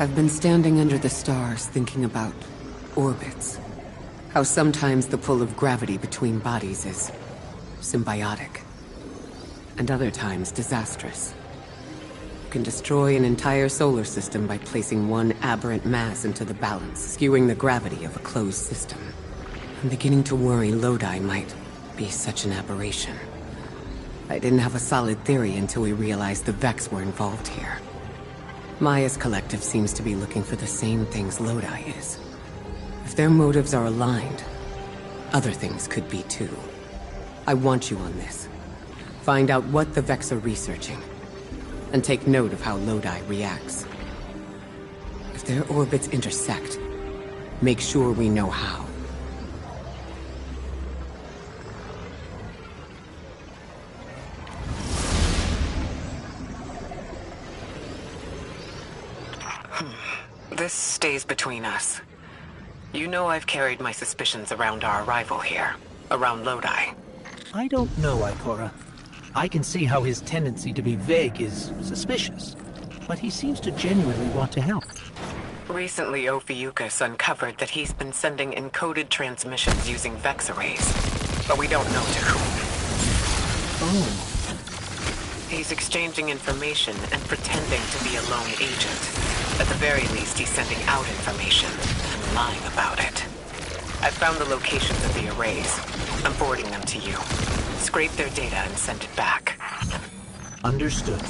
I've been standing under the stars thinking about orbits. How sometimes the pull of gravity between bodies is symbiotic, and other times disastrous. You can destroy an entire solar system by placing one aberrant mass into the balance, skewing the gravity of a closed system. I'm beginning to worry Lodi might be such an aberration. I didn't have a solid theory until we realized the Vex were involved here. Maya's collective seems to be looking for the same things Lodi is. If their motives are aligned, other things could be too. I want you on this. Find out what the Vex are researching, and take note of how Lodi reacts. If their orbits intersect, make sure we know how. This stays between us. You know I've carried my suspicions around our arrival here, around Lodi. I don't know, Ikora. I can see how his tendency to be vague is suspicious, but he seems to genuinely want to help. Recently, Ophiuchus uncovered that he's been sending encoded transmissions using Vex arrays, but we don't know to whom. Oh. He's exchanging information and pretending to be a lone agent. At the very least, he's sending out information and lying about it. I found the locations of the arrays. I'm forwarding them to you. Scrape their data and send it back. Understood.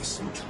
suit.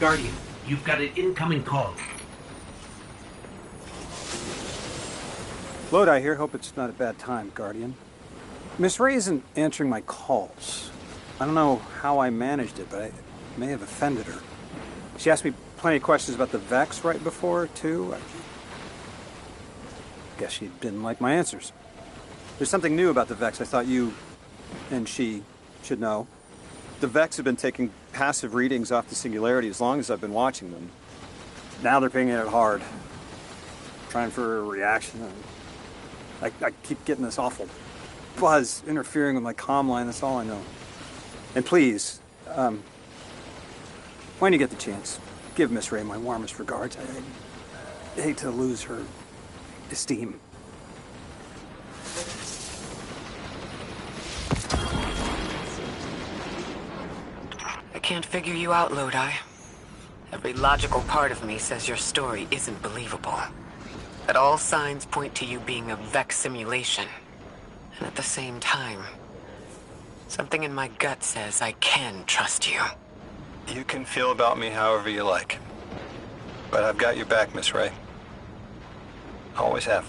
Guardian, you've got an incoming call. Lodi here. Hope it's not a bad time, Guardian. Miss Ray isn't answering my calls. I don't know how I managed it, but I may have offended her. She asked me plenty of questions about the Vex right before, too. I guess she didn't like my answers. There's something new about the Vex I thought you and she should know. The Vex have been taking passive readings off the Singularity as long as I've been watching them. Now they're pinging it hard. Trying for a reaction. I keep getting this awful buzz interfering with my comm line. That's all I know. And please, when you get the chance, give Miss Ray my warmest regards. I hate to lose her esteem. I can't figure you out, Lodi. Every logical part of me says your story isn't believable. But all signs point to you being a Vex simulation. And at the same time, something in my gut says I can trust you. You can feel about me however you like. But I've got your back, Miss Ray. Always have.